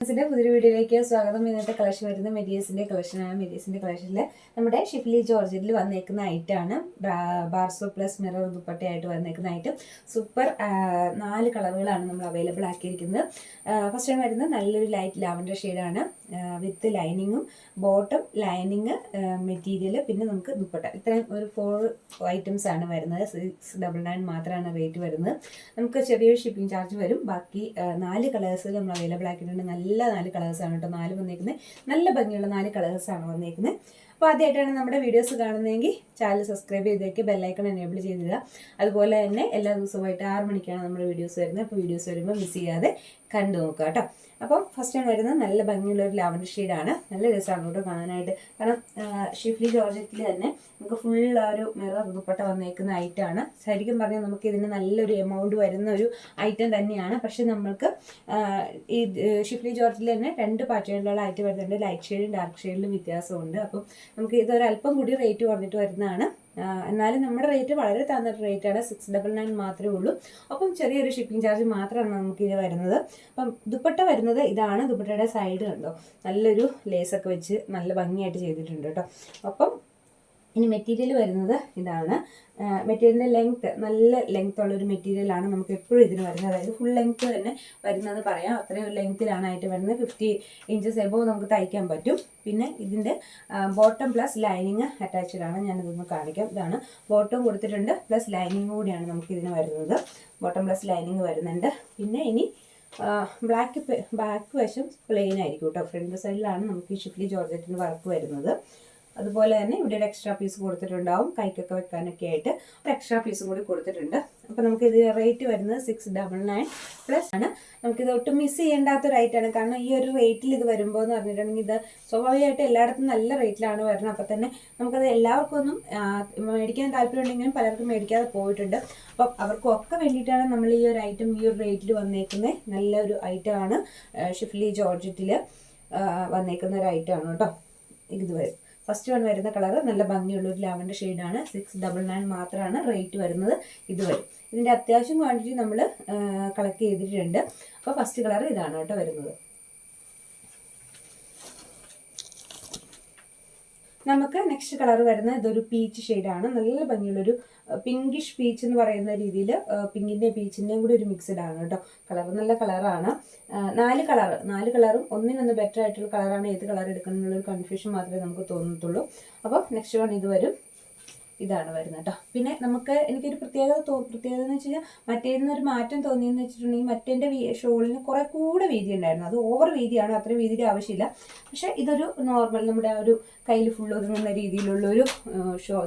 പുതിയൊരു വീഡിയോയിലേക്ക് സ്വാഗതം. ഇന്നത്തെ കളക്ഷൻ വരുന്ന മെറ്റീരിയൽസിന്റെ കളക്ഷനാണ്. മെറ്റീരിയൽസിന്റെ കളക്ഷനിൽ നമ്മുടെ ഷിഫ്ലി ജോർജറ്റിൽ വന്നേക്കുന്ന ഐറ്റാണ്. ബാർസോ പ്ലസ് മിറർ ദുപ്പട്ടയായിട്ട് വന്നേക്കുന്ന ഐറ്റം. സൂപ്പർ 4 കളറുകളാണ് നമ്മൾ അവൈലബിൾ ആക്കിയിരിക്കുന്നത്. ഫസ്റ്റ് ടൈം വരുന്നത് നല്ലൊരു ലൈറ്റ് ലാവൻഡർ ഷെയ്ഡാണ് വിത്ത് ലൈനിങ്ങും ബോട്ടം ലൈനിങ് മെറ്റീരിയൽ പിന്നെ നമുക്ക് ദുപ്പട്ട. ഇത്രയും ഒരു 4 ഐറ്റംസ് ആണ് വരുന്നത്. 699 മാത്രമാണ് റേറ്റ് വരുന്നത്. നമുക്ക് ചെറിയൊരു ഷിപ്പിംഗ് ചാർജ് വരും. ബാക്കി 4 കളേഴ്സ് നമ്മൾ അവൈലബിൾ ആക്കിയിട്ടുണ്ട്. നല്ല 4 കളേഴ്സാണ് കേട്ടോ. 4 വന്നേക്കുന്നത് നല്ല ഭംഗിയുള്ള 4 കളേഴ്സാണ് വന്നേക്കുന്നത്. അപ്പോൾ ആദ്യമായിട്ടാണ് നമ്മുടെ വീഡിയോസ് കാണുന്നതെങ്കിൽ ചാനൽ സബ്സ്ക്രൈബ് ചെയ്തേക്ക്, ബെല്ലൈക്കൺ എനേബിൾ ചെയ്തിടുക. അതുപോലെ തന്നെ എല്ലാ ദിവസവുമായിട്ട് 6 മണിക്കാണ് നമ്മുടെ വീഡിയോസ് വരുന്നത്. അപ്പോൾ വീഡിയോസ് വരുമ്പോൾ മിസ് ചെയ്യാതെ കണ്ടു നോക്കുക കേട്ടോ. അപ്പം ഫസ്റ്റ് ടൈം വരുന്നത് നല്ല ഭംഗിയുള്ള ഒരു ലാവൻഡർ ഷെയ്ഡാണ്. നല്ല രസമാണ് കേട്ടോ കാണാനായിട്ട്. കാരണം ഷിഫ്ലി ജോർജറ്റിൽ തന്നെ നമുക്ക് ഫുൾ ഒരു മിറർ ദുപ്പട്ട വന്നേക്കുന്ന ഐറ്റമാണ്. ശരിക്കും പറഞ്ഞാൽ നമുക്ക് ഇതിന് നല്ലൊരു എമൗണ്ട് വരുന്ന ഒരു ഐറ്റം തന്നെയാണ്. പക്ഷെ നമ്മൾക്ക് ഈ ഷിഫ്ലി ജോർജറ്റിൽ തന്നെ 2 പാറ്റേണിലുള്ള ഐറ്റം വരുന്നുണ്ട്. ലൈറ്റ് ഷെയ്ഡും ഡാർക്ക് ഷെയ്ഡിലും വ്യത്യാസമുണ്ട്. അപ്പം നമുക്ക് ഇതൊരല്പം കൂടി റേറ്റ് കുറഞ്ഞിട്ട് വരുന്നതാണ്. എന്നാലും നമ്മുടെ റേറ്റ് വളരെ താഴ്ന്ന റേറ്റാണ്. 699 മാത്രമേ ഉള്ളൂ. അപ്പം ചെറിയൊരു ഷിപ്പിംഗ് ചാർജ് മാത്രമാണ് നമുക്ക് ഇത് വരുന്നത്. അപ്പം ദുപ്പട്ട വരുന്നത് ഇതാണ്. ദുപ്പട്ടയുടെ സൈഡ് കണ്ടോ, നല്ലൊരു ലേസൊക്കെ വെച്ച് നല്ല ഭംഗിയായിട്ട് ചെയ്തിട്ടുണ്ട് കേട്ടോ. അപ്പം ഇനി മെറ്റീരിയൽ വരുന്നത് ഇതാണ്. മെറ്റീരിയലിൻ്റെ ലെങ്ത്ത് നല്ല ലെങ്ത് ഉള്ളൊരു മെറ്റീരിയലാണ് നമുക്ക് എപ്പോഴും ഇതിന് വരുന്നത്. അതായത് ഫുൾ ലെങ്ത്ത് തന്നെ വരുന്നത് പറയാം. അത്രയും ഒരു ലെങ്ത്തിലാണ് ആയിട്ട് വരുന്നത്. 50 ഇഞ്ചസ് എബോവ് നമുക്ക് തയ്ക്കാൻ പറ്റും. പിന്നെ ഇതിൻ്റെ ബോട്ടം പ്ലസ് ലൈനിങ് അറ്റാച്ച്ഡ് ആണ്. ഞാനിതൊന്ന് കാണിക്കാം. ഇതാണ് ബോട്ടം കൊടുത്തിട്ടുണ്ട്, പ്ലസ് ലൈനിങ് കൂടിയാണ് നമുക്ക് ഇതിന് വരുന്നത്. ബോട്ടം പ്ലസ് ലൈനിങ് വരുന്നുണ്ട്. പിന്നെ ഇനി ബാക്ക് വശം പ്ലെയിൻ ആയിരിക്കും കേട്ടോ. ഫ്രണ്ട് സൈഡിലാണ് നമുക്ക് ഈ ഷിഫ്ലി ജോർജറ്റിന് വർക്ക് വരുന്നത്. അതുപോലെ തന്നെ ഇവിടെ ഒരു എക്സ്ട്രാ പീസ് കൊടുത്തിട്ടുണ്ടാവും, കൈക്കൊക്കെ വെക്കാനൊക്കെ ആയിട്ട് ഒരു എക്സ്ട്രാ പീസും കൂടി കൊടുത്തിട്ടുണ്ട്. അപ്പോൾ നമുക്കിത് റേറ്റ് വരുന്നത് 699 പ്ലസ് ആണ്. നമുക്കിത് ഒട്ടും മിസ് ചെയ്യേണ്ടാത്തൊരു റേറ്റാണ്. കാരണം ഈ ഒരു റേറ്റിൽ ഇത് വരുമ്പോൾ എന്ന് പറഞ്ഞിട്ടുണ്ടെങ്കിൽ ഇത് സ്വാഭാവികമായിട്ട് എല്ലായിടത്തും നല്ല റേറ്റിലാണ് വരുന്നത്. അപ്പോൾ തന്നെ നമുക്കത് എല്ലാവർക്കും ഒന്നും മേടിക്കാൻ താല്പര്യം ഉണ്ടെങ്കിലും പലർക്കും മേടിക്കാതെ പോയിട്ടുണ്ട്. അപ്പം അവർക്കൊക്കെ വേണ്ടിയിട്ടാണ് നമ്മൾ ഈ ഒരു ഐറ്റം ഈ ഒരു റേറ്റിൽ വന്നേക്കുന്നത്. നല്ലൊരു ഐറ്റമാണ്. ഷിഫ്ലി ജോർജറ്റിൽ വന്നേക്കുന്ന ഒരു ഐറ്റമാണ് കേട്ടോ. ഇത് വരും. ഫസ്റ്റ് വൺ വരുന്ന കളർ നല്ല ഭംഗിയുള്ളൊരു ലാവൻഡർ ഷെയ്ഡാണ്. 699 മാത്രമാണ് റേറ്റ് വരുന്നത്. ഇത് വരും. ഇതിൻ്റെ അത്യാവശ്യം ക്വാണ്ടിറ്റി നമ്മൾ കളക്ട് ചെയ്തിട്ടുണ്ട്. അപ്പോൾ ഫസ്റ്റ് കളർ ഇതാണ് കേട്ടോ വരുന്നത്. നമുക്ക് നെക്സ്റ്റ് കളർ വരുന്നത് ഇതൊരു പീച്ച് ഷെയ്ഡാണ്. നല്ല ഭംഗിയുള്ളൊരു പിങ്കിഷ് പീച്ച് എന്ന് പറയുന്ന രീതിയിൽ പിങ്കിൻ്റെയും പീച്ചിൻ്റെയും കൂടി ഒരു മിക്സ്ഡ് ആണ് കേട്ടോ. കളർ നല്ല കളറാണ്. 4 കളറും ഒന്നിനൊന്ന് ബെറ്റർ ആയിട്ടുള്ള കളറാണ്. ഏത് കളർ എടുക്കണം എന്നുള്ളൊരു കൺഫ്യൂഷൻ മാത്രമേ നമുക്ക് തോന്നത്തുള്ളൂ. അപ്പോൾ നെക്സ്റ്റ് വൺ ഇത് വരും. ഇതാണ് വരുന്നത് കേട്ടോ. പിന്നെ നമുക്ക് എനിക്കൊരു പ്രത്യേകത എന്ന് വെച്ച് കഴിഞ്ഞാൽ മറ്റേന്നൊരു മാറ്റം തോന്നിയെന്ന് വെച്ചിട്ടുണ്ടെങ്കിൽ മറ്റേൻ്റെ ഷോളിന് കുറേ കൂടെ വീതി ഉണ്ടായിരുന്നു. അത് ഓവർ വീതിയാണ്, അത്രയും വീതിയുടെ ആവശ്യമില്ല. പക്ഷേ ഇതൊരു നോർമൽ നമ്മുടെ ആ ഒരു കയ്യിൽ ഫുൾ ഒതുങ്ങുന്ന രീതിയിലുള്ളൊരു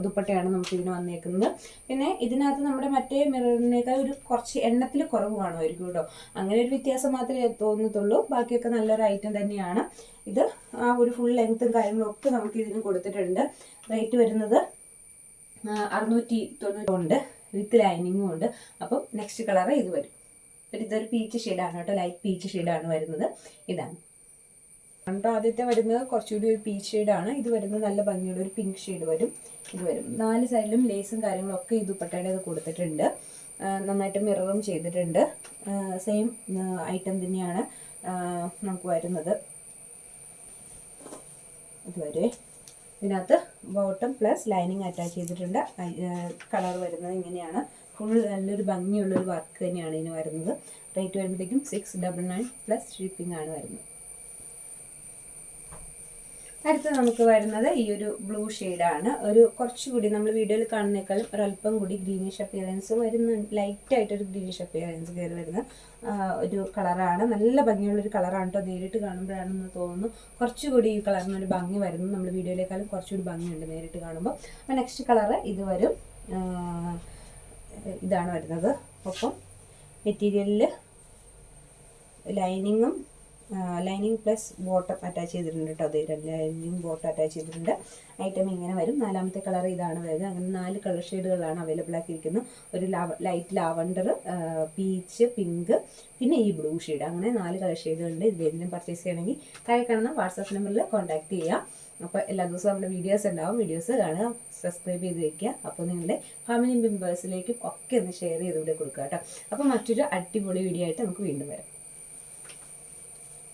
ദുപ്പട്ടയാണ് നമുക്ക് ഇതിന് വന്നേക്കുന്നത്. പിന്നെ ഇതിനകത്ത് നമ്മുടെ മറ്റേ മിററിനേക്കാൾ ഒരു കുറച്ച് എണ്ണത്തിൽ കുറവ് കാണുമായിരിക്കും കേട്ടോ. അങ്ങനെ ഒരു വ്യത്യാസം മാത്രമേ തോന്നത്തുള്ളൂ. ബാക്കിയൊക്കെ നല്ലൊരു ഐറ്റം തന്നെയാണ്. ഇത് ആ ഒരു ഫുൾ ലെങ്ത്തും കാര്യങ്ങളും ഒക്കെ നമുക്ക് ഇതിന് കൊടുത്തിട്ടുണ്ട്. റേറ്റ് വരുന്നത് 690 ഉണ്ട്, വിത്ത് ലൈനിങ്ങും ഉണ്ട്. അപ്പം നെക്സ്റ്റ് കളർ ഇത് വരും. പിന്നെ ഇതൊരു പീച്ച് ഷെയ്ഡാണ് കേട്ടോ. ലൈറ്റ് പീച്ച് ഷെയ്ഡാണ് വരുന്നത്. ഇതാണ് കേട്ടോ. ആദ്യത്തെ വരുന്നത് കുറച്ചുകൂടി ഒരു പീച്ച് ഷെയ്ഡാണ്. ഇത് വരുന്നത് നല്ല ഭംഗിയുള്ള ഒരു പിങ്ക് ഷെയ്ഡ് വരും. ഇത് വരും. 4 സൈഡിലും ലേസും കാര്യങ്ങളൊക്കെ ഈ ദുപ്പട്ടയുടെ ഇത് കൊടുത്തിട്ടുണ്ട്. നന്നായിട്ട് മിററും ചെയ്തിട്ടുണ്ട്. സെയിം ഐറ്റം തന്നെയാണ് നമുക്ക് വരുന്നത്. ഇതുവരെ ഇതിനകത്ത് ബോട്ടം പ്ലസ് ലൈനിങ് അറ്റാച്ച് ചെയ്തിട്ടുണ്ട്. കളർ വരുന്നത് ഇങ്ങനെയാണ്. ഫുൾ നല്ലൊരു ഭംഗിയുള്ളൊരു വർക്ക് തന്നെയാണ് ഇതിന് വരുന്നത്. റേറ്റ് വരുമ്പോഴത്തേക്കും 699 പ്ലസ് ഷിപ്പിംഗ് ആണ് വരുന്നത്. അടുത്ത് നമുക്ക് വരുന്നത് ഈ ഒരു ബ്ലൂ ഷെയ്ഡാണ്. ഒരു കുറച്ചുകൂടി നമ്മൾ വീഡിയോയിൽ കാണുന്നേക്കാളും ഒരല്പം കൂടി ഗ്രീനിഷ് അപ്പിയറൻസ് വരുന്നുണ്ട്. ലൈറ്റായിട്ടൊരു ഗ്രീനിഷ് അപ്പിയറൻസ് കയറി വരുന്ന ഒരു കളറാണ്. നല്ല ഭംഗിയുള്ളൊരു കളറാണ് കേട്ടോ. നേരിട്ട് കാണുമ്പോഴാണെന്ന് തോന്നുന്നു കുറച്ചുകൂടി ഈ കളറിനൊരു ഭംഗി വരുന്നു. നമ്മൾ വീഡിയോയിലേക്കാളും കുറച്ചുകൂടി ഭംഗിയുണ്ട് നേരിട്ട് കാണുമ്പോൾ. അപ്പോൾ നെക്സ്റ്റ് കളറ് ഇത് വരും. ഇതാണ് വരുന്നത്. ഒപ്പം മെറ്റീരിയലിൽ ലൈനിങ് പ്ലസ് ബോട്ടം അറ്റാച്ച് ചെയ്തിട്ടുണ്ട് കേട്ടോ. അത് ലൈനിങ് ബോട്ടം അറ്റാച്ച് ചെയ്തിട്ടുണ്ട്. ഐറ്റം ഇങ്ങനെ വരും. 4ാമത്തെ കളർ ഇതാണ് വരുന്നത്. അങ്ങനെ 4 കളർ ഷെയ്ഡുകളാണ് അവൈലബിൾ ആക്കിയിരിക്കുന്നത്. ഒരു ലൈറ്റ് ലാവൻഡർ, പീച്ച്, പിങ്ക്, പിന്നെ ഈ ബ്ലൂ ഷെയ്ഡ്. അങ്ങനെ 4 കളർ ഷെയ്ഡുകളുണ്ട്. ഇത് ഏതെങ്കിലും പർച്ചേസ് ചെയ്യണമെങ്കിൽ താഴെ കാണുന്ന വാട്സാപ്പ് നമ്പറിൽ കോൺടാക്ട് ചെയ്യുക. അപ്പോൾ എല്ലാ ദിവസവും നമ്മുടെ വീഡിയോസ് ഉണ്ടാവും. വീഡിയോസ് കാണുക, സബ്സ്ക്രൈബ് ചെയ്ത് വയ്ക്കുക. അപ്പോൾ നിങ്ങളുടെ ഫാമിലി മെമ്പേഴ്സിലേക്കും ഒക്കെ ഒന്ന് ഷെയർ ചെയ്തുകൂടെ കൊടുക്കുക കേട്ടോ. അപ്പോൾ മറ്റൊരു അടിപൊളി വീഡിയോ ആയിട്ട് നമുക്ക് വീണ്ടും വരാം.